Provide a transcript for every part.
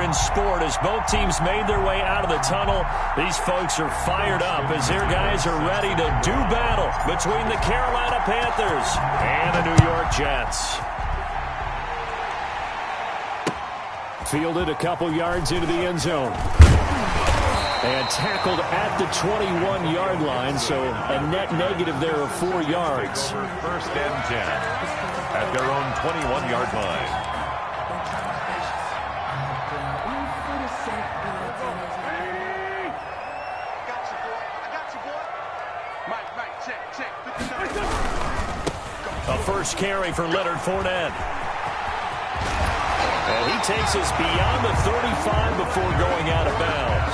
in sport as both teams made their way out of the tunnel. These folks are fired up as their guys are ready to do battle between the Carolina Panthers and the New York Jets. Fielded a couple yards into the end zone. And tackled at the 21-yard line, so a net negative there of 4 yards. First and 10 at their own 21-yard line. A first carry for Leonard Fournette. And he takes us beyond the 35 before going out of bounds.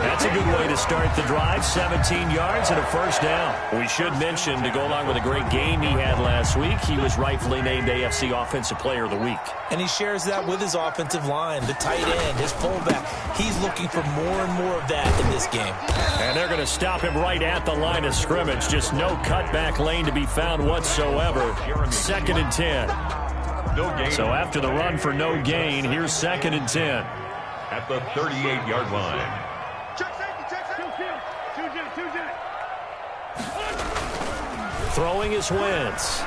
That's a good way to start the drive. 17 yards and a first down. We should mention, to go along with a great game he had last week, he was rightfully named AFC Offensive Player of the Week. And he shares that with his offensive line, the tight end, his fullback. He's looking for more and more of that in this game. And they're going to stop him right at the line of scrimmage. Just no cutback lane to be found whatsoever. Second and 10. No gain. So after the run for no gain, here's second and 10. At the 38-yard line. Throwing is Wentz.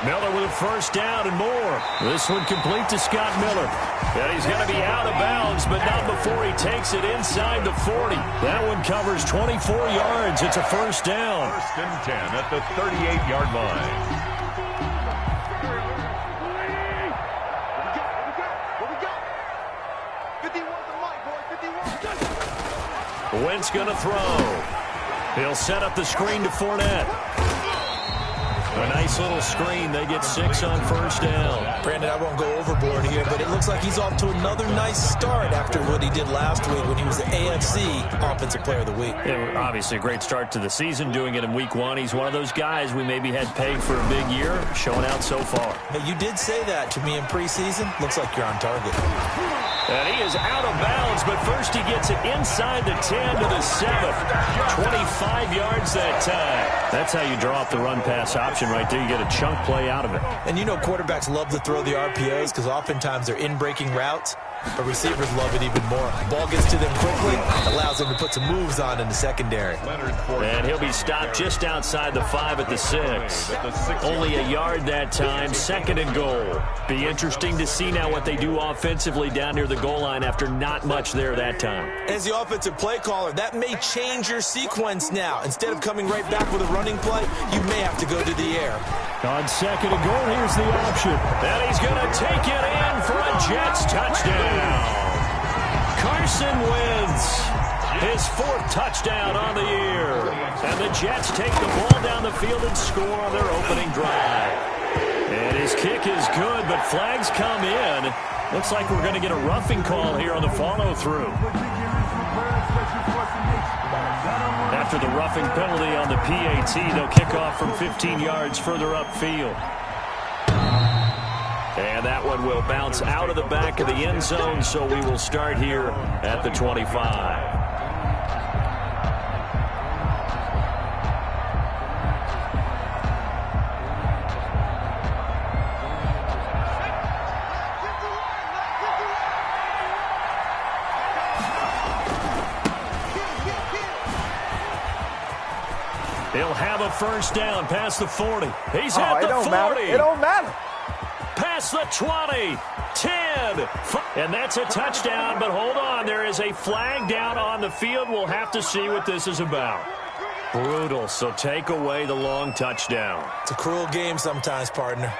Miller with a first down and more. This one complete to Scott Miller. And he's going to be out of bounds, but not before he takes it inside the 40. That one covers 24 yards. It's a first down. First and 10 at the 38-yard line. Wentz going to throw. He'll set up the screen to Fournette. A nice little screen. They get 6 on first down. Brandon, I won't go overboard here, but it looks like he's off to another nice start after what he did last week when he was the AFC Offensive Player of the Week. Yeah, obviously a great start to the season, doing it in week 1. He's one of those guys we maybe had pegged for a big year, showing out so far. Hey, you did say that to me in preseason. Looks like you're on target. And he is out of bounds, but first he gets it inside the 10 to the 7. 25 yards that time. That's how you draw up the run-pass option right there. You get a chunk play out of it. And you know quarterbacks love to throw the RPOs because oftentimes they're in-breaking routes, but receivers love it even more. Ball gets to them quickly, allows them to put some moves on in the secondary. And he'll be stopped just outside the 5 at the 6. Only a yard that time, second and goal. Be interesting to see now what they do offensively down near the goal line after not much there that time. As the offensive play caller, that may change your sequence now. Instead of coming right back with a running play, you may have to go to the air. On second and goal, here's the option. And he's going to take it in for a Jets touchdown. Carson Wentz, his 4th touchdown on the year. And the Jets take the ball down the field and score on their opening drive. And his kick is good, but flags come in. Looks like we're going to get a roughing call here on the follow-through. After the roughing penalty on the PAT, they'll kick off from 15 yards further upfield. And that one will bounce out of the back of the end zone, so we will start here at the 25. He'll have a first down past the 40. He's at the 40. It don't matter. Past the 20. 10. And that's a touchdown, but hold on. There is a flag down on the field. We'll have to see what this is about. Brutal, so take away the long touchdown. It's a cruel game sometimes, partner.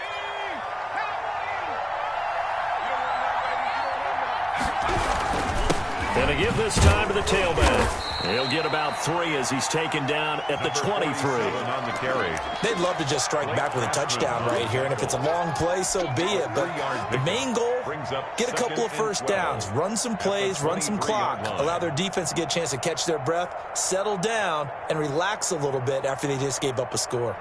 And to give this time to the tailback. He'll get about 3 as he's taken down at the 23. On the carry. They'd love to just strike back with a touchdown right here, and if it's a long play, so be it. But the main goal, get a couple of first downs, run some plays, run some clock, allow their defense to get a chance to catch their breath, settle down, and relax a little bit after they just gave up a score.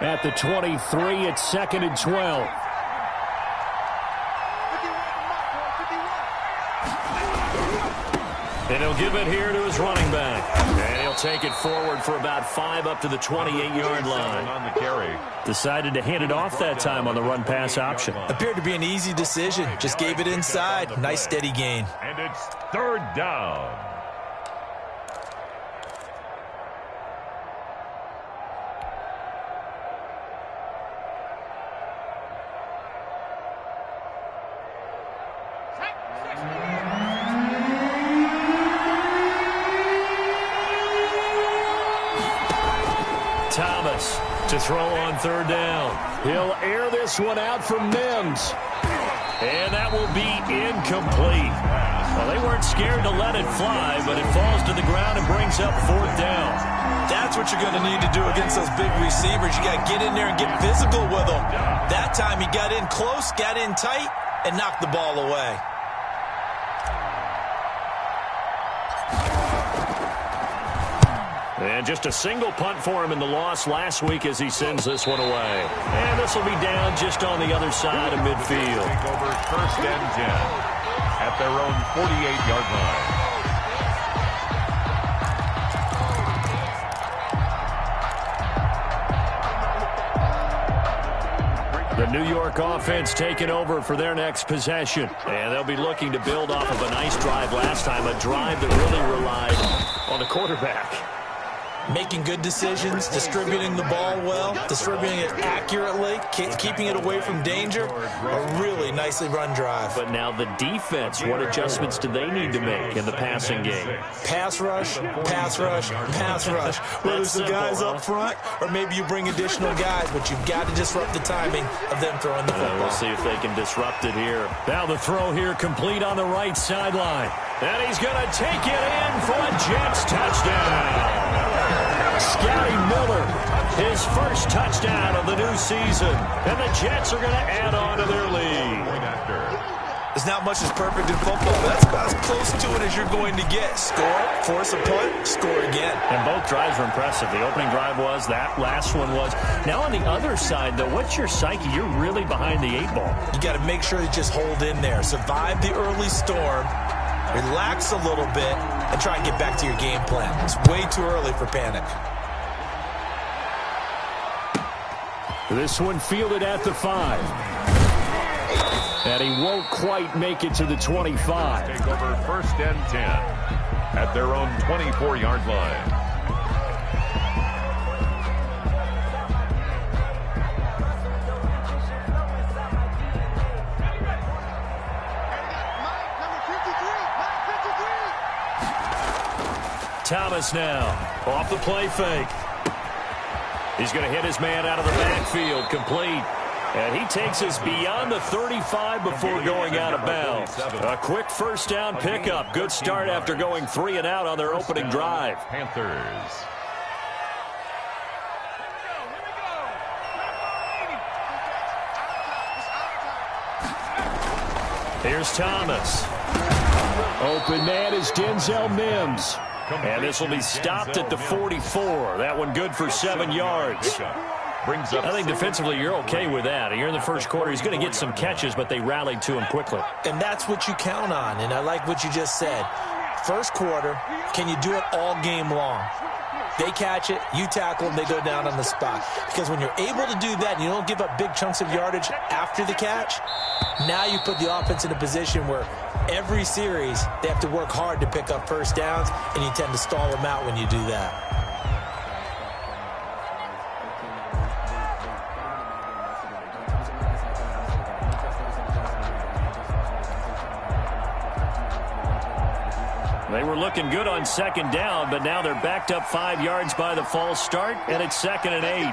At the 23, it's second and 12. And he'll give it here to his running back. And he'll They'll take it forward for about 5 up to the 28-yard line. On the carry. Decided to hand it off that time on the run-pass option. Appeared to be an easy decision. Just gave it inside. Nice steady gain. And it's third down. Thomas to throw on third down. He'll air this one out for Mims. And that will be incomplete. Well, they weren't scared to let it fly, but it falls to the ground and brings up fourth down. That's what you're going to need to do against those big receivers. You got to get in there and get physical with them. That time he got in close, got in tight, and knocked the ball away. And just a single punt for him in the loss last week as he sends this one away. And this will be down just on the other side of midfield. Take over first and 10 at their own 48-yard line. The New York offense taking over for their next possession. And they'll be looking to build off of a nice drive last time, a drive that really relied on the quarterback. Making good decisions, distributing the ball well, distributing it accurately, keeping it away from danger. A really nicely run drive. But now the defense, what adjustments do they need to make in the passing game? Pass rush, pass rush, pass rush. Whether it's the guys up front or maybe you bring additional guys, but you've got to disrupt the timing of them throwing the football. We'll see if they can disrupt it here. Now the throw here complete on the right sideline. And he's going to take it in for a Jets touchdown. Scotty Miller, his first touchdown of the new season. And the Jets are going to add on to their lead. There's not much that's perfect in football, but that's about as close to it as you're going to get. Score, force a punt, score again. And both drives were impressive. The opening drive was, that last one was. Now on the other side, though, what's your psyche? You're really behind the 8-ball. You got to make sure you just hold in there. Survive the early storm, relax a little bit, and try and get back to your game plan. It's way too early for panic. This one fielded at the 5. And he won't quite make it to the 25. Take over first and 10 at their own 24-yard line. Thomas now off the play fake. He's going to hit his man out of the backfield, complete. And he takes us beyond the 35 before going out of bounds. A quick first down pickup. Good start after going 3 and out on their opening drive. Panthers. Here's Thomas. Open man is Denzel Mims. And this will be stopped at the 44. That one good for 7 yards. I think defensively you're okay with that. Here in the first quarter, he's going to get some catches, but they rallied to him quickly. And that's what you count on, and I like what you just said. First quarter, can you do it all game long? They catch it, you tackle them, they go down on the spot. Because when you're able to do that and you don't give up big chunks of yardage after the catch, now you put the offense in a position where every series they have to work hard to pick up first downs, and you tend to stall them out when you do that. They were looking good on second down, but now they're backed up 5 yards by the false start, and it's 2nd and 8.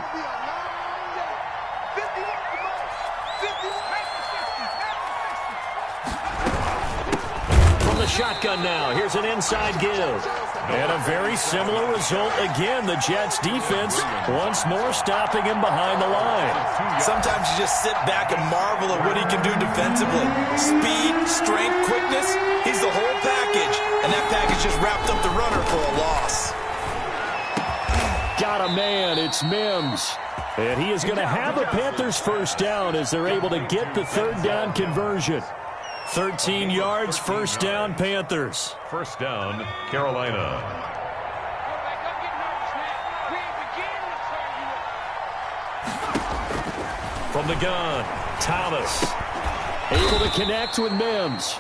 From the shotgun now, here's an inside give. And a very similar result again. The Jets defense once more stopping him behind the line. Sometimes you just sit back and marvel at what he can do defensively. Speed, strength, quickness, he's the whole package. And that package just wrapped up the runner for a loss. Got a man, it's Mims. And he is going to have a Panthers first down as they're able to get the third down conversion. 13 yards, first down, Panthers. First down, Carolina. From the gun, Thomas. Able to connect with Mims.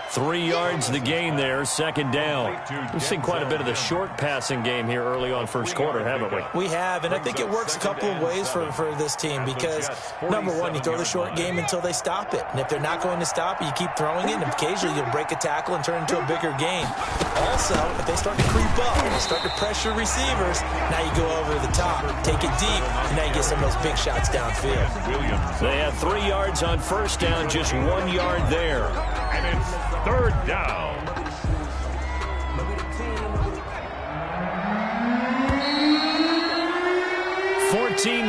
3 yards the gain there, second down. We've seen quite a bit of the short passing game here early on first quarter, haven't we? We have, and I think it works a couple of ways for this team because, number one, you throw the short game until they stop it. And if they're not going to stop it, you keep throwing it, and occasionally you'll break a tackle and turn it into a bigger gain. Also, if they start to creep up and they start to pressure receivers, now you go over the top, take it deep, and now you get some of those big shots downfield. They had 3 yards on first down, just 1 yard there. And it's third down.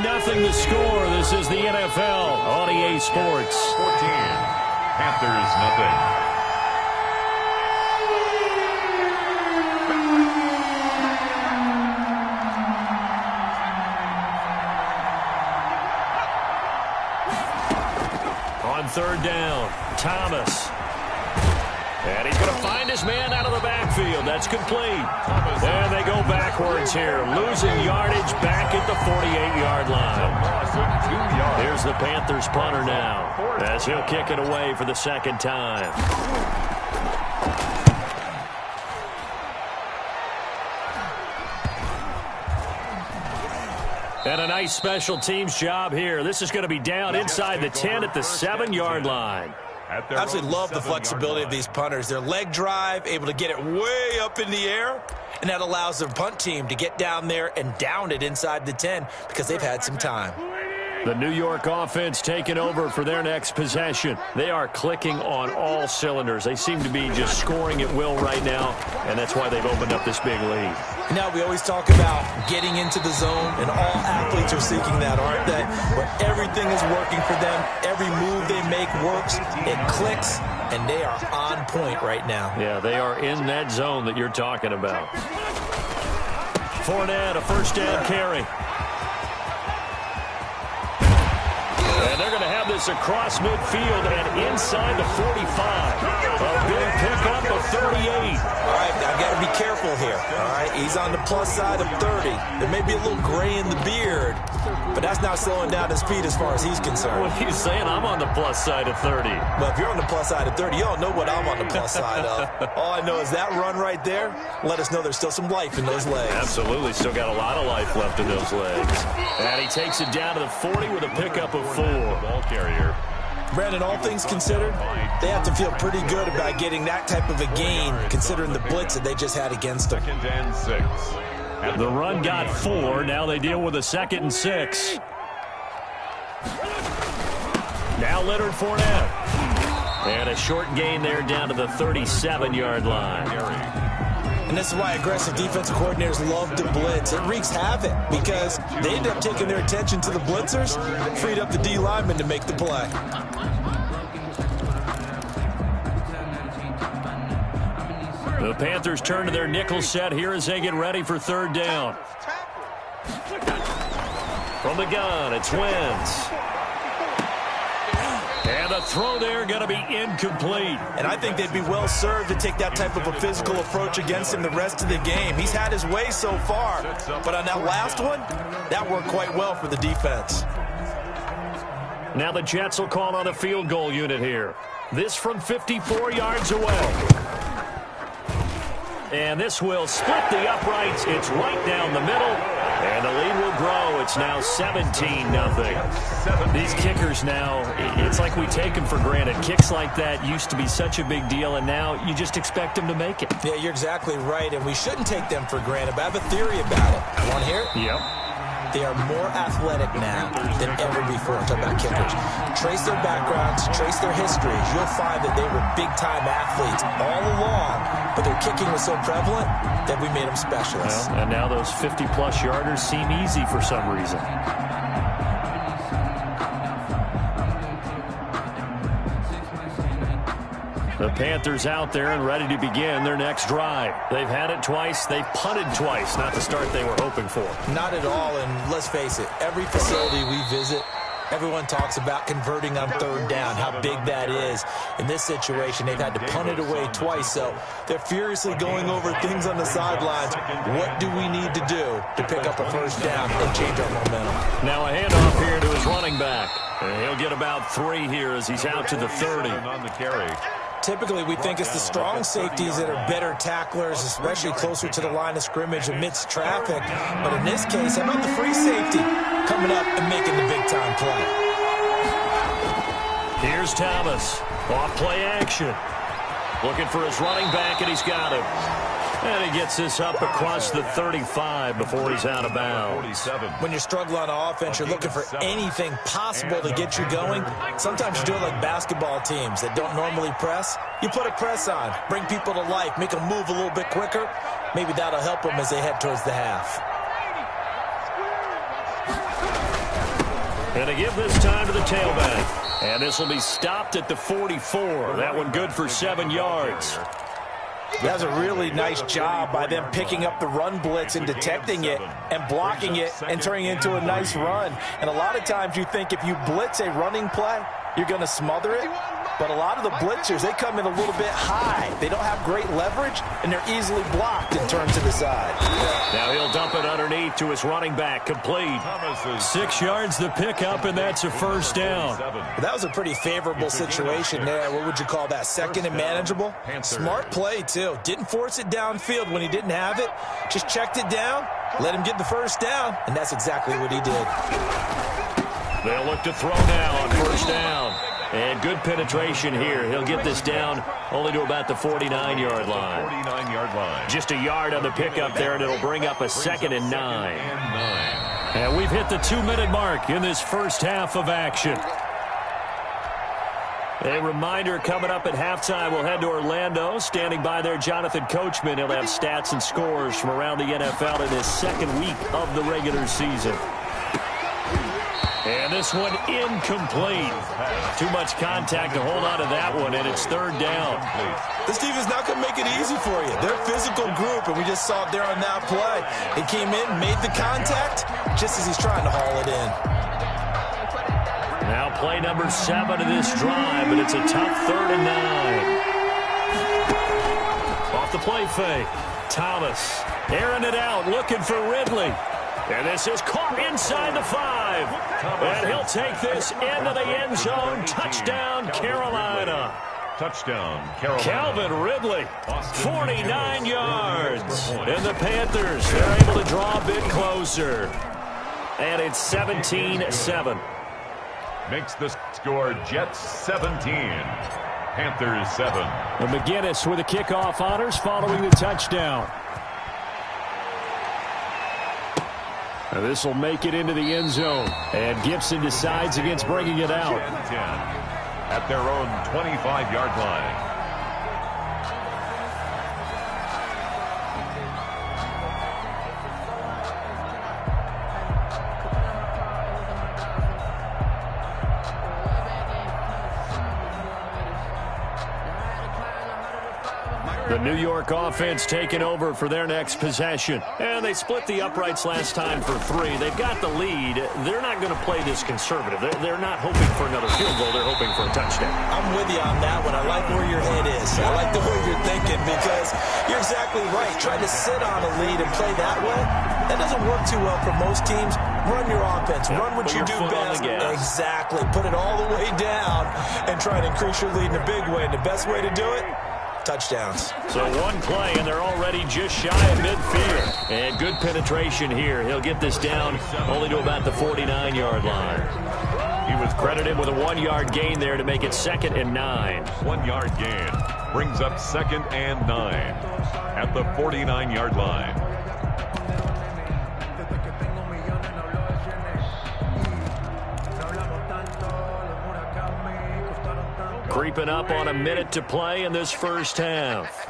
Nothing the score. This is the NFL on EA Sports. 14. Panthers nothing. On third down, Thomas. And he's going to find his man out of the backfield. That's complete. And they go backwards here. Losing yardage back at the 48-yard line. Here's the Panthers punter now, as he'll kick it away for the second time. And a nice special teams job here. This is going to be down inside the 10 at the 7-yard line. I absolutely love the flexibility of these punters. Their leg drive, able to get it way up in the air, and that allows their punt team to get down there and down it inside the 10 because they've had some time. The New York offense taking over for their next possession. They are clicking on all cylinders. They seem to be just scoring at will right now, and that's why they've opened up this big lead. Now, we always talk about getting into the zone, and all athletes are seeking that, aren't they? Where everything is working for them. Every move they make works. It clicks, and they are on point right now. Yeah, they are in that zone that you're talking about. Fournette, a first down carry. And they're going to have this across midfield and inside the 45. A big pickup of 38. All right, I've got to be careful here. All right, he's on the plus side of 30. There may be a little gray in the beard, but that's not slowing down his speed as far as he's concerned. What are you saying? I'm on the plus side of 30. Well, if you're on the plus side of 30, you don't know what I'm on the plus side of. All I know is that run right there let us know there's still some life in those legs. Absolutely. Still got a lot of life left in those legs. And he takes it down to the 40 with a pickup of 4. Ball carrier. Brandon, all things considered, they have to feel pretty good about getting that type of a gain, considering the blitz that they just had against them. 2nd and 6. The run got 4. Now they deal with a 2nd and 6. Now Leonard Fournette. And a short gain there down to the 37-yard line. And this is why aggressive defensive coordinators love to blitz. It wreaks havoc because they end up taking their attention to the blitzers, freed up the D lineman to make the play. The Panthers turn to their nickel set here as they get ready for third down. From the gun, it's Wentz. And the throw there going to be incomplete. And I think they'd be well served to take that type of a physical approach against him the rest of the game. He's had his way so far, but on that last one, that worked quite well for the defense. Now the Jets will call on a field goal unit here. This from 54 yards away. And this will split the uprights. It's right down the middle. And the lead will grow. It's now 17-0. These kickers now, it's like we take them for granted. Kicks like that used to be such a big deal, and now you just expect them to make it. Yeah, you're exactly right, and we shouldn't take them for granted, but I have a theory about it. You want to hear it? Yep. They are more athletic now than ever before. I'm talking about kickers. Trace their backgrounds, trace their histories. You'll find that they were big-time athletes all along, but their kicking was so prevalent that we made them specialists. Well, and now those 50-plus yarders seem easy for some reason. The Panthers out there and ready to begin their next drive. They've had it twice. They've punted twice. Not the start they were hoping for. Not at all, and let's face it, every facility we visit, Everyone talks about converting on third down, how big that is. In this situation, they've had to punt it away twice, so they're furiously going over things on the sidelines. What do we need to do to pick up a first down and change our momentum? Now a handoff here to his running back. He'll get about 3 here as he's out to the 30. On the carry. Typically, we think it's the strong safeties that are better tacklers, especially closer to the line of scrimmage amidst traffic. But in this case, how about the free safety coming up and making the big-time play? Here's Thomas. Off play action. Looking for his running back, and he's got him. And he gets this up across the 35 before he's out of bounds. When you're struggling on offense, you're looking for anything possible to get you going. Sometimes you do it like basketball teams that don't normally press. You put a press on, bring people to life, make them move a little bit quicker. Maybe that'll help them as they head towards the half. And they give this time to the tailback. And this will be stopped at the 44. That one good for 7 yards. That was a really nice job by them picking up the run blitz and detecting it and blocking it and turning it into a nice run. And a lot of times you think if you blitz a running play, you're going to smother it. But a lot of the blitzers, they come in a little bit high. They don't have great leverage, and they're easily blocked and turned to the side. Now he'll dump it underneath to his running back, complete. 6 yards the pickup, and that's a first down. That was a pretty favorable situation there. What would you call that, second and manageable? Smart play, too. Didn't force it downfield when he didn't have it. Just checked it down, let him get the first down, and that's exactly what he did. They'll look to throw now on first down. And good penetration here. He'll get this down only to about the 49-yard line. 49-yard line. Just a yard on the pickup there, and it'll bring up a 2nd and 9. And we've hit the 2-minute mark in this first half of action. A reminder coming up at halftime, we'll head to Orlando. Standing by there, Jonathan Coachman. He'll have stats and scores from around the NFL in his 2nd week of the regular season. And this one incomplete. Too much contact to hold on to that one, and it's 3rd down. This defense not going to make it easy for you. They're a physical group, and we just saw it there on that play. He came in, made the contact, just as he's trying to haul it in. Now play number 7 of this drive, but it's a tough 3rd and 9. Off the play fake. Thomas airing it out, looking for Ridley. And this is caught inside the 5. And he'll take this into the end zone. Touchdown, Carolina. Touchdown, Carolina. Calvin Ridley, 49 yards. And the Panthers, they're able to draw a bit closer. And it's 17-7. Makes the score Jets 17. Panthers 7. And McGinnis with the kickoff honors following the touchdown. This will make it into the end zone. And Gibson decides against bringing it out. 10 at their own 25-yard line. The New York offense taking over for their next possession. And they split the uprights last time for 3. They've got the lead. They're not going to play this conservative. They're not hoping for another field goal. They're hoping for a touchdown. I'm with you on that one. I like where your head is. I like the way you're thinking because you're exactly right. Trying to sit on a lead and play that way, that doesn't work too well for most teams. Run your offense. Run what you do best. Exactly. Put it all the way down and try to increase your lead in a big way. And the best way to do it, touchdowns. So one play, and they're already just shy of midfield. And good penetration here. He'll get this down only to about the 49-yard line. He was credited with a 1-yard gain there to make it 2nd and 9. 1-yard gain brings up 2nd and 9 at the 49-yard line. Creeping up on a minute to play in this first half.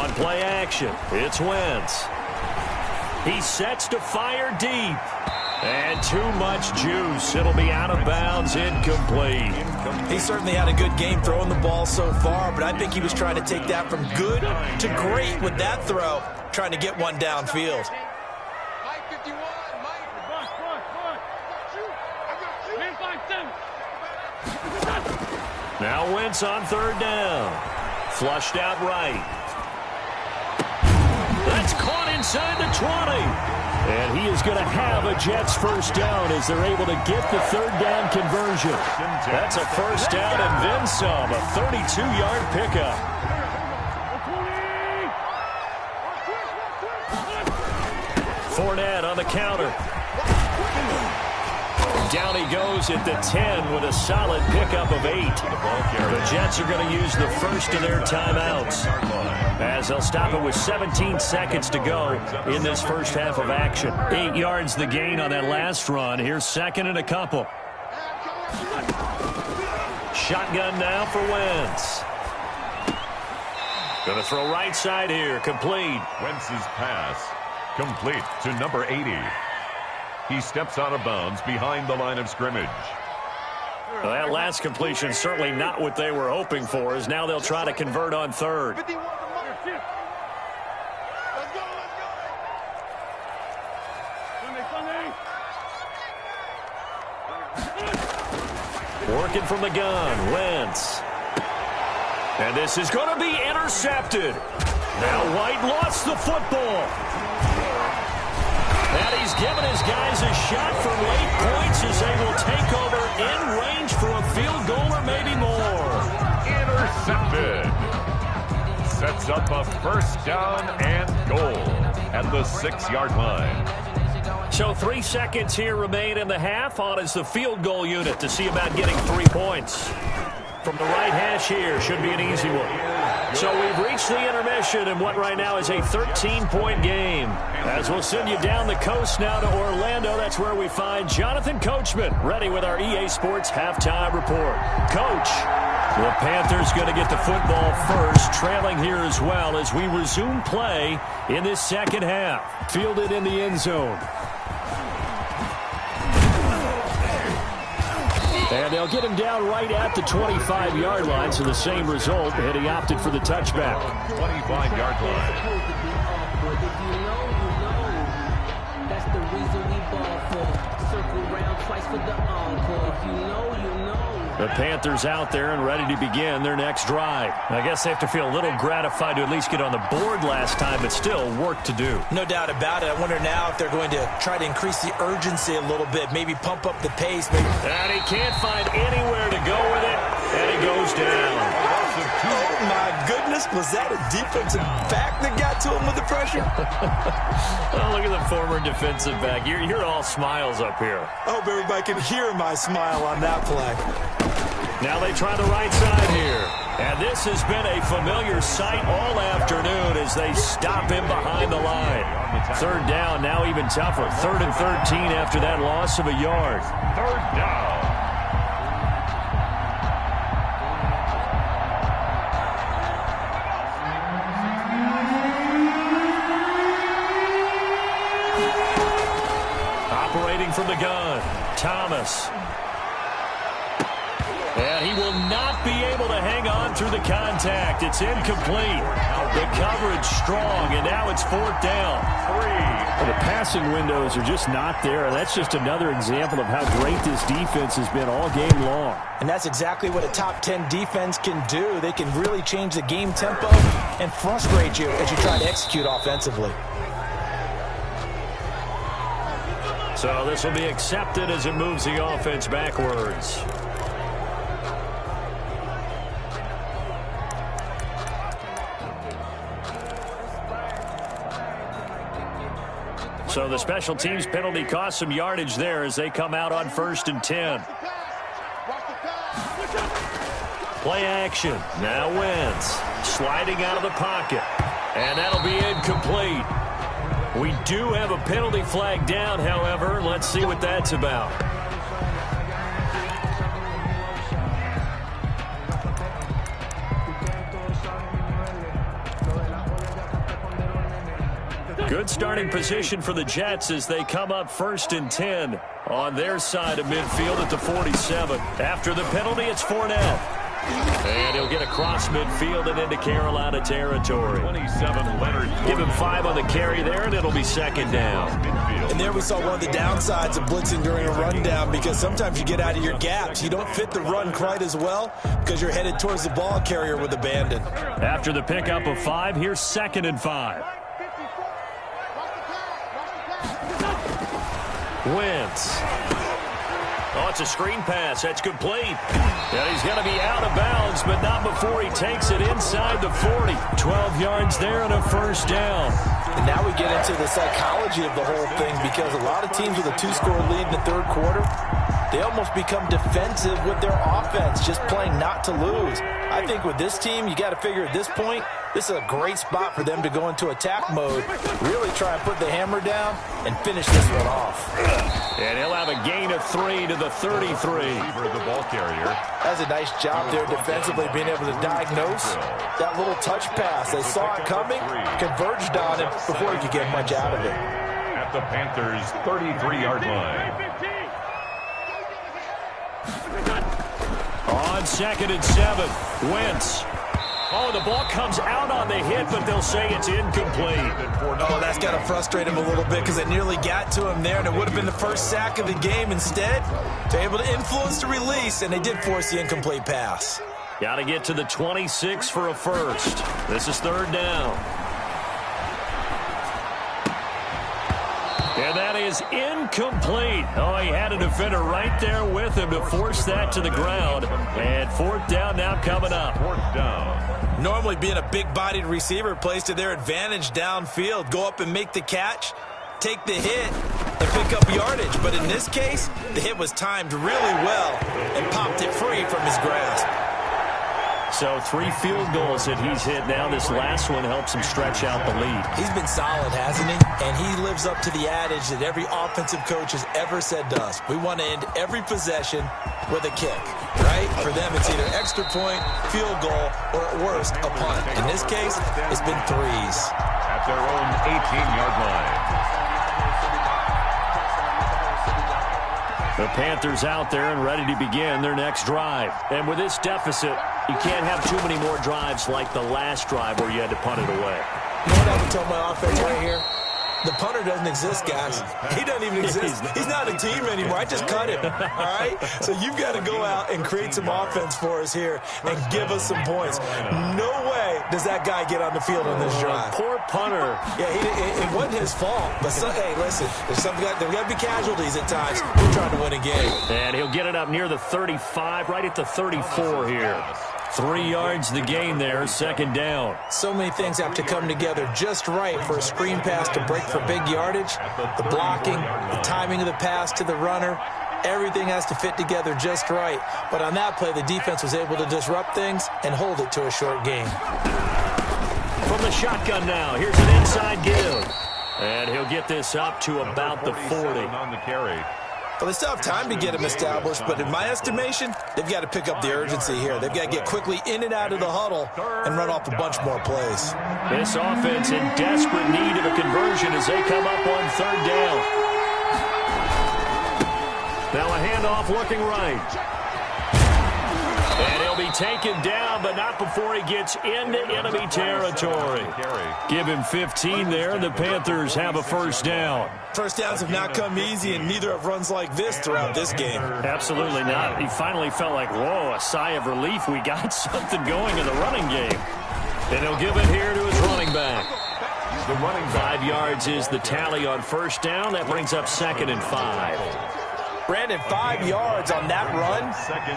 On play action, it's Wentz. He sets to fire deep. And too much juice. It'll be out of bounds, incomplete. He certainly had a good game throwing the ball so far, but I think he was trying to take that from good to great with that throw, trying to get one downfield. Now Wentz on third down. Flushed out right. That's caught inside the 20. And he is going to have a Jets first down as they're able to get the third down conversion. That's a first down and then some, a 32-yard pickup. Fournette on the counter. Down he goes at the 10 with a solid pickup of 8. The Jets are going to use the first of their timeouts as they'll stop it with 17 seconds to go in this first half of action. 8 yards the gain on that last run. Here's second and a couple. Shotgun now for Wentz. Going to throw right side here. Complete. Wentz's pass complete to number 80. He steps out of bounds behind the line of scrimmage. Well, that last completion certainly not what they were hoping for, as now they'll try to convert on third. Working from the gun, Wentz. And this is going to be intercepted. Now White lost the football. And he's given his guys a shot for late points as they will take over in range for a field goal or maybe more. Intercepted. Sets up a first down and goal at the 6-yard line. So 3 seconds here remain in the half. On is the field goal unit to see about getting 3 points. From the right hash here, should be an easy one. So we've reached the intermission in what right now is a 13-point game. As we'll send you down the coast now to Orlando, that's where we find Jonathan Coachman, ready with our EA Sports halftime report. Coach, the Panthers going to get the football first, trailing here as well as we resume play in this second half. Fielded in the end zone. And they'll get him down right at the 25-yard line, so the same result, and he opted for the touchback. 25-yard line. That's the reason we ball for. Circle round twice for the encore. If you know, you know. The Panthers out there and ready to begin their next drive. I guess they have to feel a little gratified to at least get on the board last time, but still work to do. No doubt about it. I wonder now if they're going to try to increase the urgency a little bit, maybe pump up the pace. And he can't find anywhere to go with it, and he goes down. Oh, my goodness. Was that a defensive back that got to him with the pressure? Oh, look at the former defensive back. You're all smiles up here. I hope everybody can hear my smile on that play. Now they try the right side here. And this has been a familiar sight all afternoon as they stop him behind the line. Third down, now even tougher. 3rd and 13 after that loss of a yard. Third down. Operating from the gun, Thomas. And he will not be able to hang on through the contact. It's incomplete. The coverage strong, and now it's 4th down. Well, the passing windows are just not there, and that's just another example of how great this defense has been all game long. And that's exactly what a top 10 defense can do. They can really change the game tempo and frustrate you as you try to execute offensively. So this will be accepted as it moves the offense backwards. So the special teams penalty cost some yardage there as they come out on 1st and 10. Play action. Now Wentz sliding out of the pocket. And that'll be incomplete. We do have a penalty flag down, however. Let's see what that's about. Good starting position for the Jets as they come up 1st and 10 on their side of midfield at the 47. After the penalty, it's Fournette. And he'll get across midfield and into Carolina territory. 27, Leonard. Give him 5 on the carry there, and it'll be second down. And there we saw one of the downsides of blitzing during a rundown, because sometimes you get out of your gaps. You don't fit the run quite as well because you're headed towards the ball carrier with abandon. After the pickup of 5, here's 2nd and 5. Wentz. Oh, it's a screen pass. That's complete. And he's going to be out of bounds, but not before he takes it inside the 40. 12 yards there and a first down. And now we get into the psychology of the whole thing, because a lot of teams with a 2-score lead in the third quarter, they almost become defensive with their offense, just playing not to lose. I think with this team, you got to figure at this point, this is a great spot for them to go into attack mode, really try and put the hammer down and finish this one off. And he'll have a gain of 3 to the 33. The ball carrier. That's a nice job there defensively, being able to diagnose that little touch pass. They saw it coming, converged on it before he could get much out of it. At the Panthers' 33-yard line. On 2nd and 7, Wentz. Oh, the ball comes out on the hit, but they'll say it's incomplete. Oh, that's got to frustrate him a little bit, because they nearly got to him there, and it would have been the first sack of the game. Instead, they're able to influence the release, and they did force the incomplete pass. Got to get to the 26 for a first. This is 3rd down. And that is incomplete. Oh, he had a defender right there with him to force that to the ground. And 4th down now coming up. 4th down. Normally, being a big-bodied receiver plays to their advantage downfield. Go up and make the catch, take the hit, and pick up yardage. But in this case, the hit was timed really well and popped it free from his grasp. So 3 field goals that he's hit now. This last one helps him stretch out the lead. He's been solid, hasn't he? And he lives up to the adage that every offensive coach has ever said to us. We want to end every possession with a kick, right? For them, it's either extra point, field goal, or at worst, a punt. In this case, it's been 3s. At their own 18-yard line. The Panthers out there and ready to begin their next drive. And with this deficit, you can't have too many more drives like the last drive where you had to punt it away. You know what I would tell my offense right here? The punter doesn't exist, guys. He doesn't even exist. He's not a team anymore. I just cut him, all right? So you've got to go out and create some offense for us here and give us some points. No way does that guy get on the field on this drive. Poor punter. Yeah, it wasn't his fault. But, hey, listen, there's got to be casualties at times. We're trying to win a game. And he'll get it up near the 35, right at the 34 here. 3 yards the gain there, 2nd down. So many things have to come together just right for a screen pass to break for big yardage. The blocking, the timing of the pass to the runner, everything has to fit together just right. But on that play, the defense was able to disrupt things and hold it to a short game. From the shotgun now, here's an inside give. And he'll get this up to about the 40. On the carry. Well, they still have time to get him established, but in my estimation, they've got to pick up the urgency here. They've got to get quickly in and out of the huddle and run off a bunch more plays. This offense in desperate need of a conversion as they come up on 3rd down. Now a handoff looking right. And he'll be taken down, but not before he gets into enemy territory. Give him 15 there, and the Panthers have a first down. First downs have not come easy, and neither have runs like this throughout this game. Absolutely not. He finally felt like, whoa, a sigh of relief. We got something going in the running game. And he'll give it here to his running back. The running back. 5 yards is the tally on first down. That brings up 2nd and 5. Brandon, 5 yards on that run.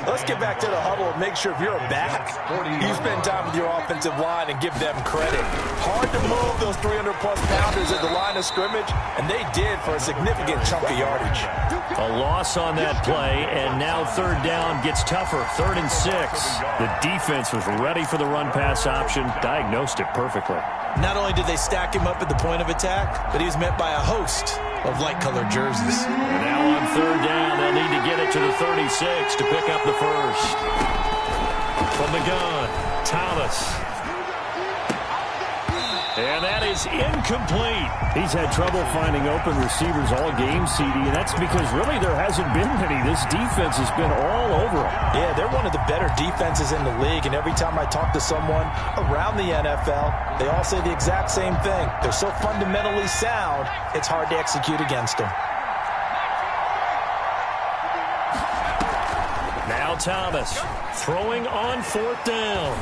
Let's get back to the huddle and make sure if you're a back, you spend time with your offensive line and give them credit. Hard to move those 300-plus pounders at the line of scrimmage, and they did for a significant chunk of yardage. A loss on that play, and now 3rd down gets tougher. 3rd and 6. The defense was ready for the run-pass option, diagnosed it perfectly. Not only did they stack him up at the point of attack, but he was met by a host of light-colored jerseys. And now on 3rd down, they'll need to get it to the 36 to pick up the first. From the gun, Thomas. And that is incomplete. He's had trouble finding open receivers all game, CD, and that's because really there hasn't been many. This defense has been all over him. Yeah, they're one of the better defenses in the league, and every time I talk to someone around the NFL, they all say the exact same thing. They're so fundamentally sound, it's hard to execute against them. Now Thomas throwing on 4th down.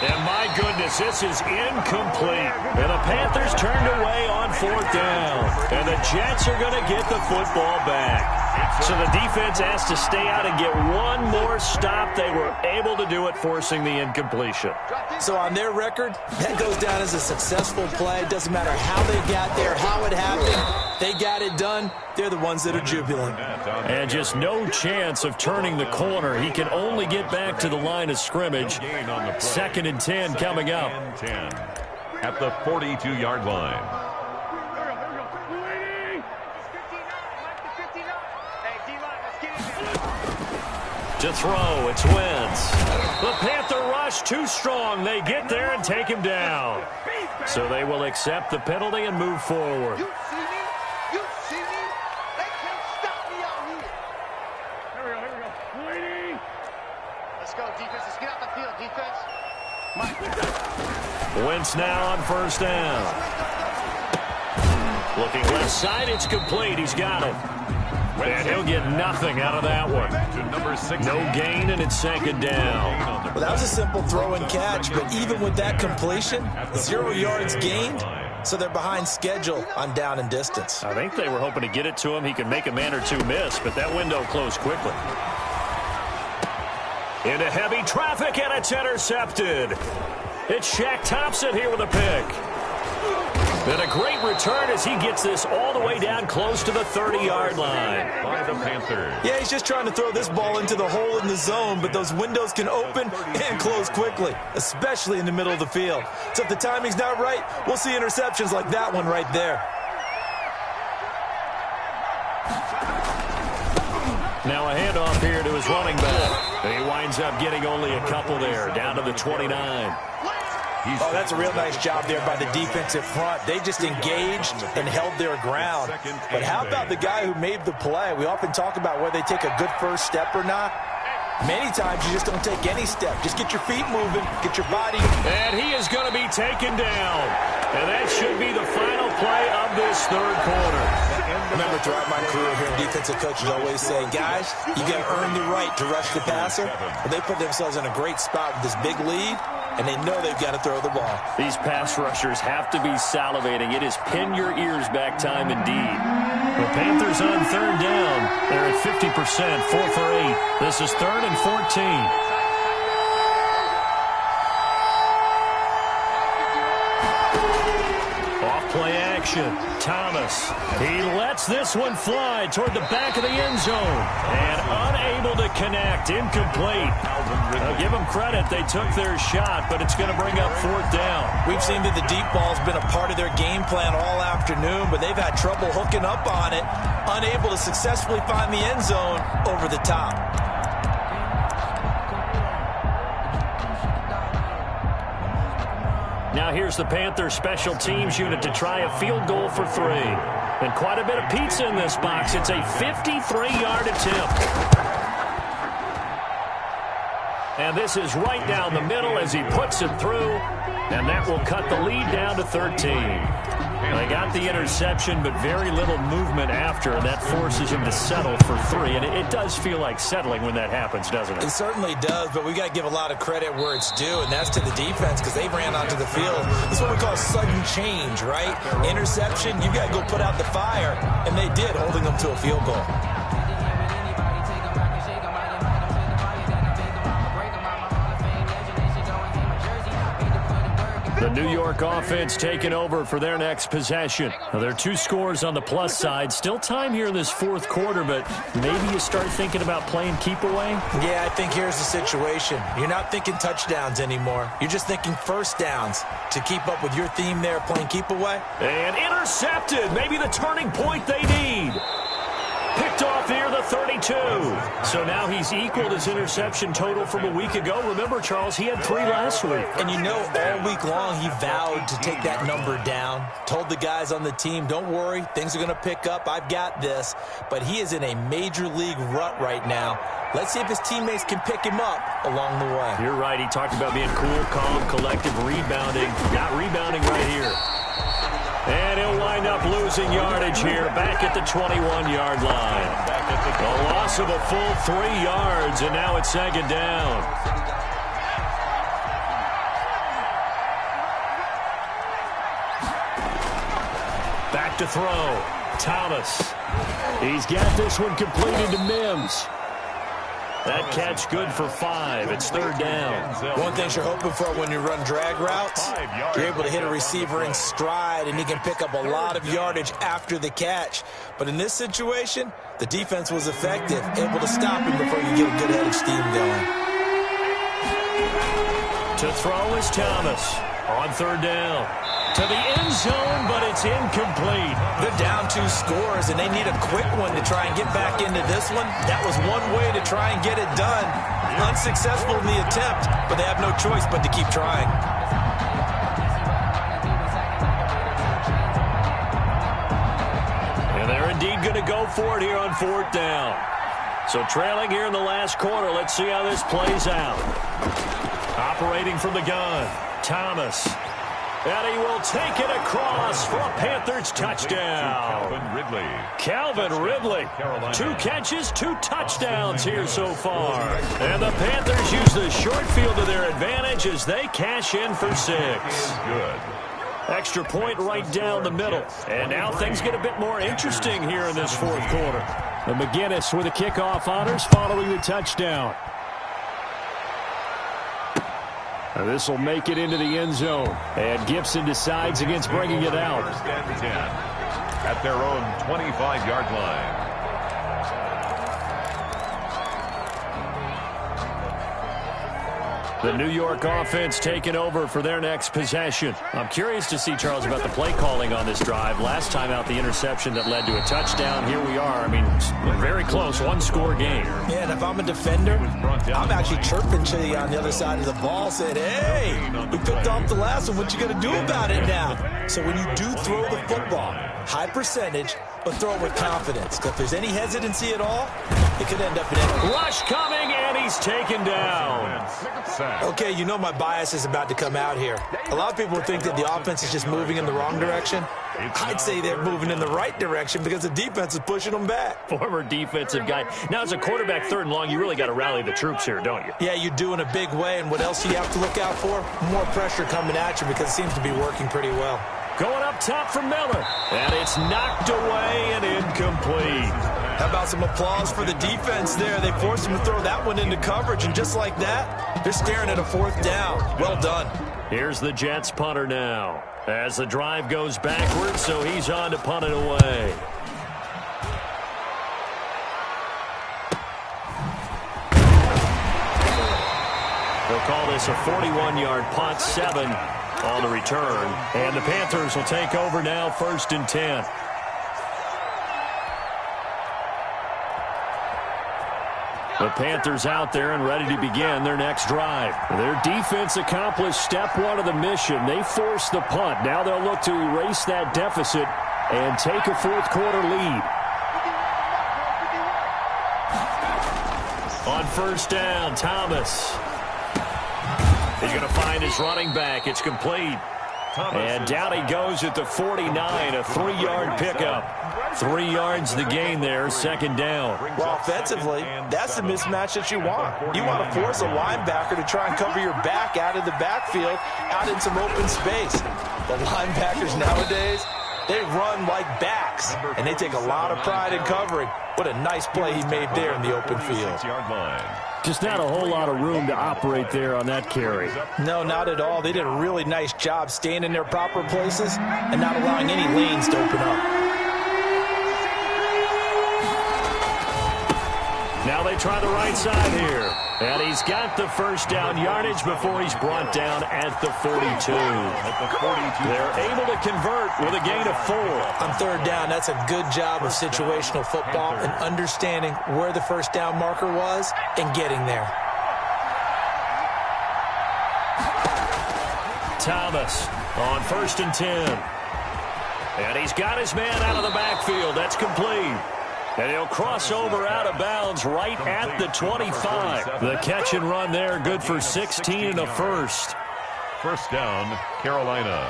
And my goodness, this is incomplete. And the Panthers turned away on 4th down. And the Jets are going to get the football back. So the defense has to stay out and get one more stop. They were able to do it, forcing the incompletion. So on their record, that goes down as a successful play. It doesn't matter how they got there, how it happened. They got it done. They're the ones that are jubilant. And just no chance of turning the corner. He can only get back to the line of scrimmage. 2nd and 10 coming up. At the 42-yard line. To throw, it's Wentz. The Panther rush too strong. They get there and take him down. So they will accept the penalty and move forward. You see me? They can't stop me out here. Here we go. Let's go, defense. Let's get out the field, defense. Wentz now on 1st down. Looking left side, it's complete. He's got it. And he'll get nothing out of that one. No gain, and it's 2nd down. Well, that was a simple throw and catch, but even with that completion, 0 yards gained, so they're behind schedule on down and distance. I think they were hoping to get it to him. He could make a man or two miss, but that window closed quickly. Into heavy traffic, and it's intercepted. It's Shaq Thompson here with a pick. And a great return as he gets this all the way down close to the 30-yard line. By the Panthers. Yeah, he's just trying to throw this ball into the hole in the zone, but those windows can open and close quickly, especially in the middle of the field. So if the timing's not right, we'll see interceptions like that one right there. Now a handoff here to his running back. And he winds up getting only a couple there, down to the 29. Oh, that's a real nice job there by the defensive front. They just engaged and held their ground. But how about the guy who made the play? We often talk about whether they take a good first step or not. Many times you just don't take any step. Just get your feet moving, get your body. And he is going to be taken down. And that should be the final play of this 3rd quarter. Remember, throughout my career here, defensive coaches always say, guys, you got to earn the right to rush the passer. But they put themselves in a great spot with this big lead, and they know they've got to throw the ball. These pass rushers have to be salivating. It is pin your ears back time indeed. The Panthers on 3rd down. They're at 50%, 4 for 8. This is 3rd and 14. Play action. Thomas. He lets this one fly toward the back of the end zone. And unable to connect. Incomplete. I'll give them credit. They took their shot, but it's going to bring up 4th down. We've seen that the deep ball's been a part of their game plan all afternoon, but they've had trouble hooking up on it. Unable to successfully find the end zone over the top. Now here's the Panthers special teams unit to try a field goal for 3. And quite a bit of pizza in this box. It's a 53-yard attempt. And this is right down the middle as he puts it through. And that will cut the lead down to 13. They got the interception, but very little movement after, and that forces him to settle for 3. And it does feel like settling when that happens, doesn't it? It certainly does, but we got to give a lot of credit where it's due, and that's to the defense because they ran onto the field. This is what we call sudden change, right? Interception, you got to go put out the fire, and they did, holding them to a field goal. The New York offense taking over for their next possession. Now, there are 2 scores on the plus side. Still time here in this 4th quarter, but maybe you start thinking about playing keep away? Yeah, I think here's the situation. You're not thinking touchdowns anymore. You're just thinking first downs to keep up with your theme there, playing keep away. And intercepted. Maybe the turning point they need. Picked off near the the 32. So now he's equaled his interception total from a week ago. Remember, Charles, he had 3 last week. And you know, all week long he vowed to take that number down. Told the guys on the team, don't worry, things are going to pick up. I've got this. But he is in a major league rut right now. Let's see if his teammates can pick him up along the way. You're right. He talked about being cool, calm, collective, rebounding. Not rebounding right here. And he'll wind up losing yardage here back at the 21-yard line. A loss of a full 3 yards, and now it's 2nd down. Back to throw. Thomas. He's got this one completed to Mims. That catch good for 5. It's 3rd down. One thing you're hoping for when you run drag routes, you're able to hit a receiver in stride, and he can pick up a lot of yardage after the catch. But in this situation, the defense was effective, able to stop him before you get a good head of steam going. To throw is Thomas on 3rd down. To the end zone, but it's incomplete. They're down 2 scores, and they need a quick one to try and get back into this one. That was one way to try and get it done. Unsuccessful in the attempt, but they have no choice but to keep trying. And they're indeed going to go for it here on 4th down. So trailing here in the last quarter, let's see how this plays out. Operating from the gun, Thomas. And he will take it across for a Panthers touchdown. Calvin Ridley. 2 catches, 2 touchdowns here so far. And the Panthers use the short field to their advantage as they cash in for 6. Good. Extra point right down the middle. And now things get a bit more interesting here in this 4th quarter. And McGinnis with the kickoff honors following the touchdown. This will make it into the end zone. And Gibson decides against bringing it out. At their own 25-yard line. The New York offense taking over for their next possession. I'm curious to see, Charles, about the play calling on this drive. Last time out, the interception that led to a touchdown. Here we are. I mean, very close, 1-score game. Yeah, and if I'm a defender, I'm actually chirping to you on the other side of the ball, saying, hey, we picked off the last one. What you going to do about it now? So when you do throw the football, high percentage, but throw it with confidence. Because if there's any hesitancy at all, it could end up in it. Rush coming, and he's taken down. Okay, you know my bias is about to come out here. A lot of people think that the offense is just moving in the wrong direction. I'd say they're moving in the right direction because the defense is pushing them back. Former defensive guy. Now, as a quarterback 3rd and long, you really got to rally the troops here, don't you? Yeah, you do in a big way. And what else do you have to look out for? More pressure coming at you because it seems to be working pretty well. Going up top for Miller. And it's knocked away and incomplete. How about some applause for the defense there? They forced him to throw that one into coverage, and just like that, they're staring at a 4th down. Well done. Here's the Jets punter now. As the drive goes backwards, so he's on to punt it away. They'll call this a 41-yard punt, 7 on the return. And the Panthers will take over now, 1st and 10. The Panthers out there and ready to begin their next drive. Their defense accomplished step 1 of the mission. They forced the punt. Now they'll look to erase that deficit and take a 4th quarter lead. On 1st down, Thomas. He's going to find his running back. It's complete. And down he goes at the 49, a 3-yard pickup. 3 yards the gain there, 2nd down. Well, offensively, that's the mismatch that you want. You want to force a linebacker to try and cover your back out of the backfield, out in some open space. The linebackers nowadays, they run like backs, and they take a lot of pride in covering. What a nice play he made there in the open field. Just not a whole lot of room to operate there on that carry. No, not at all. They did a really nice job staying in their proper places and not allowing any lanes to open up. Now they try the right side here. And he's got the first down yardage before he's brought down at the 42. They're able to convert with a gain of 4. On third down, that's a good job of situational football and understanding where the first down marker was and getting there. Thomas on 1st and 10. And he's got his man out of the backfield. That's complete. And he'll cross over out of bounds right at the 25. The catch and run there, good for 16 and a first. First down, Carolina.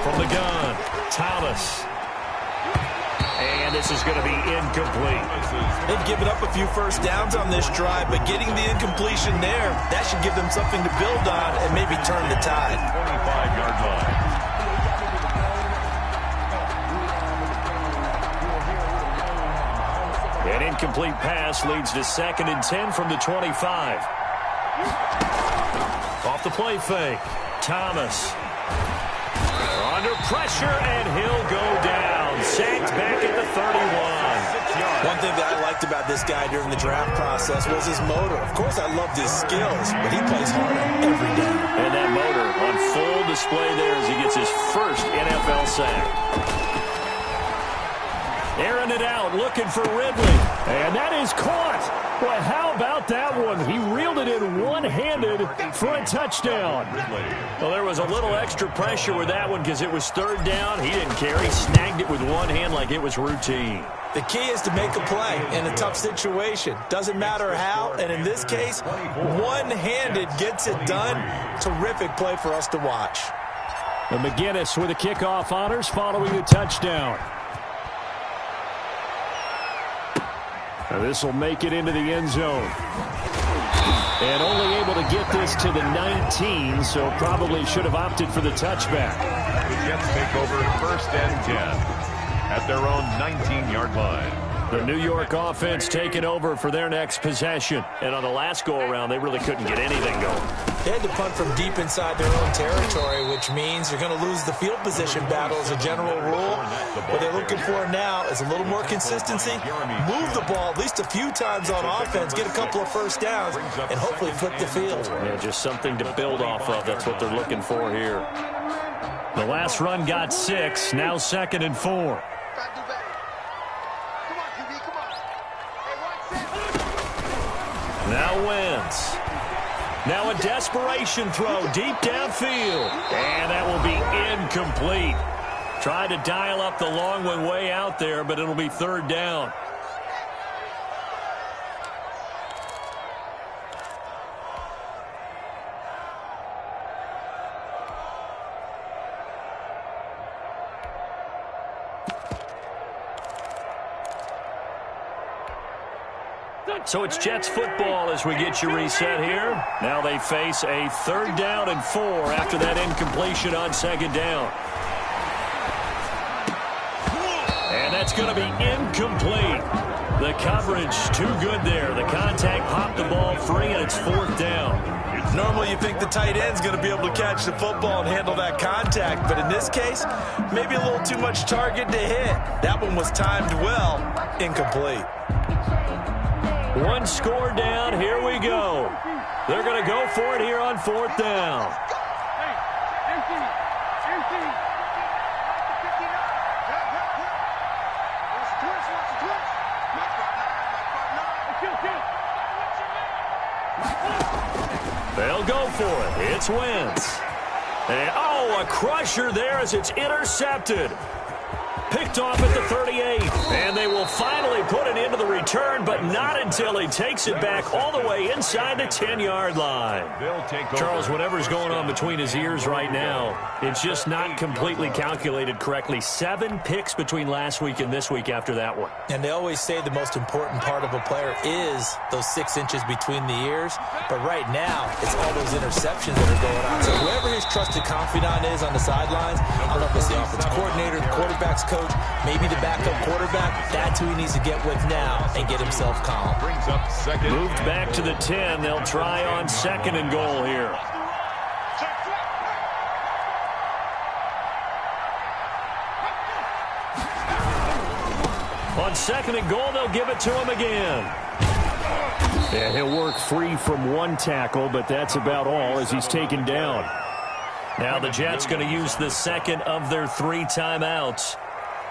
From the gun, Thomas. And this is going to be incomplete. They've given up a few first downs on this drive, but getting the incompletion there, that should give them something to build on and maybe turn the tide. 25-yard line. An incomplete pass leads to 2nd and 10 from the 25. Off the play fake. Thomas. Under pressure, and he'll go down. Sacked back at the 31. One thing that I liked about this guy during the draft process was his motor. Of course, I loved his skills, but he plays hard on every down. And that motor on full display there as he gets his first NFL sack. Airing it out, looking for Ridley. And that is caught. Boy, how about that one? He reeled it in one-handed for a touchdown. Well, there was a little extra pressure with that one because it was 3rd down. He didn't care. He snagged it with one hand like it was routine. The key is to make a play in a tough situation. Doesn't matter how, and in this case, one-handed gets it done. Terrific play for us to watch. And McGinnis with the kickoff honors following the touchdown. This will make it into the end zone. And only able to get this to the 19, so probably should have opted for the touchback. The Jets take over 1st and 10 at their own 19-yard line. The New York offense taking over for their next possession. And on the last go-around, they really couldn't get anything going. They had to punt from deep inside their own territory, which means you're going to lose the field position battle as a general rule. What they're looking for now is a little more consistency, move the ball at least a few times on offense, get a couple of first downs, and hopefully flip the field. Yeah, just something to build off of. That's what they're looking for here. The last run got 6, now 2nd and 4. Now Wentz. Now a desperation throw deep downfield. And that will be incomplete. Tried to dial up the long one way out there, but it'll be 3rd down. So it's Jets football as we get you reset here. Now they face a 3rd down and 4 after that incompletion on 2nd down. And that's going to be incomplete. The coverage too good there. The contact popped the ball free, and it's 4th down. Normally you think the tight end's going to be able to catch the football and handle that contact, but in this case, maybe a little too much target to hit. That one was timed well. Incomplete. One score down. Here we go. They're going to go for it here on 4th down. They'll go for it. It's Wentz. And, a crusher there as it's intercepted. Picked off at the 38, and they will finally put it into the return, but not until he takes it back all the way inside the 10-yard line. Charles, whatever's going on between his ears right now, it's just not completely calculated correctly. 7 picks between last week and this week after that one. And they always say the most important part of a player is those 6 inches between the ears, but right now, it's all those interceptions that are going on. So whoever his trusted confidant is on the sidelines, I don't know if it's the offensive coordinator, the quarterback's coach, maybe the backup quarterback, that's who he needs to get with now and get himself calm. Brings up 2nd. Moved back to the 10. They'll try on 2nd and goal here. On 2nd and goal, they'll give it to him again. Yeah, he'll work free from one tackle, but that's about all as he's taken down. Now the Jets going to use the second of their 3 timeouts,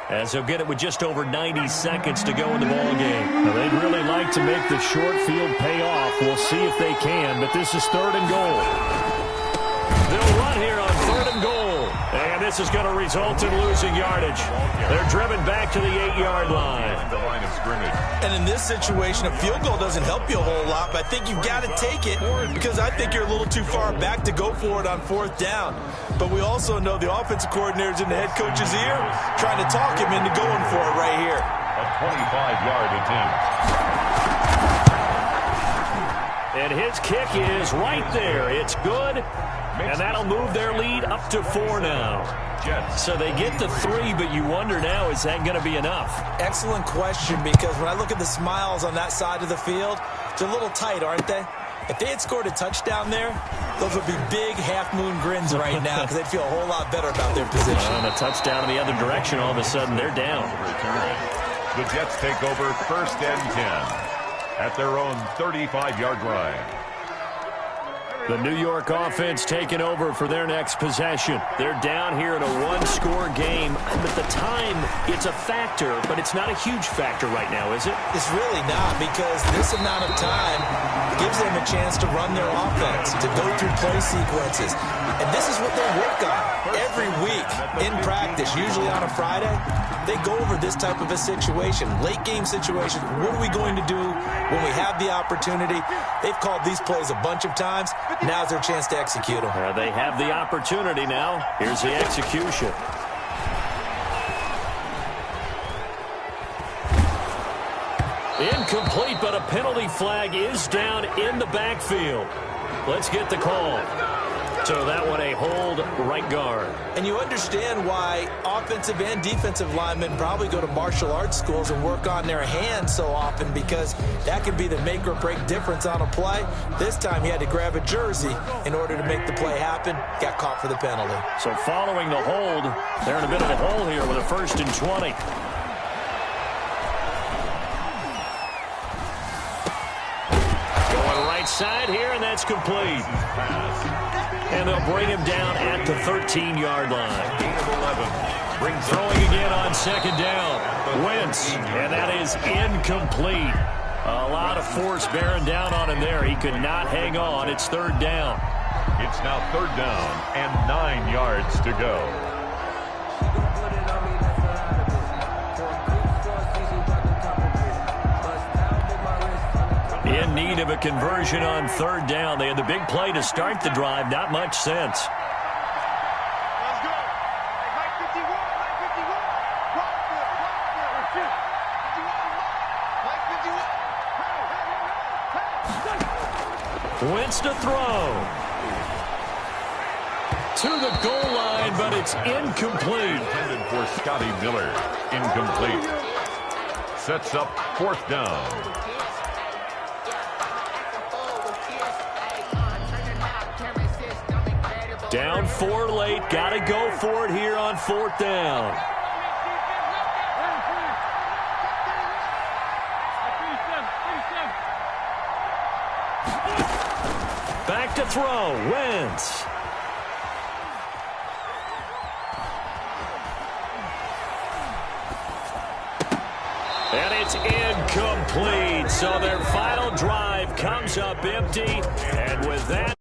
as they'll get it with just over 90 seconds to go in the ballgame. Now, they'd really like to make the short field pay off. We'll see if they can, but this is 3rd and goal. They'll run here on 3rd and goal. And this is going to result in losing yardage. They're driven back to the 8-yard line. The line of scrimmage. And in this situation, a field goal doesn't help you a whole lot, but I think you've got to take it because I think you're a little too far back to go for it on 4th down. But we also know the offensive coordinator's in the head coach's ear trying to talk him into going for it right here. A 25-yard attempt. And his kick is right there. It's good. And that'll move their lead up to 4 now. So they get the 3, but you wonder now, is that going to be enough? Excellent question, because when I look at the smiles on that side of the field, they're a little tight, aren't they? If they had scored a touchdown there, those would be big half-moon grins right now because they'd feel a whole lot better about their position. And a touchdown in the other direction, all of a sudden they're down. The Jets take over 1st and 10 at their own 35-yard line. The New York offense taking over for their next possession. They're down here in a 1-score game. At the time, it's a factor, but it's not a huge factor right now, is it? It's really not, because this amount of time gives them a chance to run their offense, to go through play sequences. And this is what they work on every week in practice, usually on a Friday. They go over this type of a situation, late game situation. What are we going to do when we have the opportunity? They've called these plays a bunch of times. Now's their chance to execute them. They have the opportunity now. Here's the execution. Incomplete, but a penalty flag is down in the backfield. Let's get the call. So that one a hold right guard. And you understand why offensive and defensive linemen probably go to martial arts schools and work on their hands so often, because that can be the make or break difference on a play. This time he had to grab a jersey in order to make the play happen. Got caught for the penalty. So following the hold, they're in a bit of a hole here with a 1st and 20. Going right side here, and that's complete. And they'll bring him down at the 13-yard line. Throwing again on 2nd down. Wentz, and that is incomplete. A lot of force bearing down on him there. He could not hang on. It's 3rd down. It's now 3rd down and 9 yards to go. In need of a conversion on 3rd down. They had the big play to start the drive. Not much sense. Let's go. Hey, Mike 51, Mike 51. Rock good. Repeat. 51, Mike 51. Wentz to throw. To the goal line, but it's incomplete. Intended for Scotty Miller. Incomplete. Sets up 4th down. Down 4 late. Got to go for it here on 4th down. Back to throw. Wentz. And it's incomplete. So their final drive comes up empty. And with that...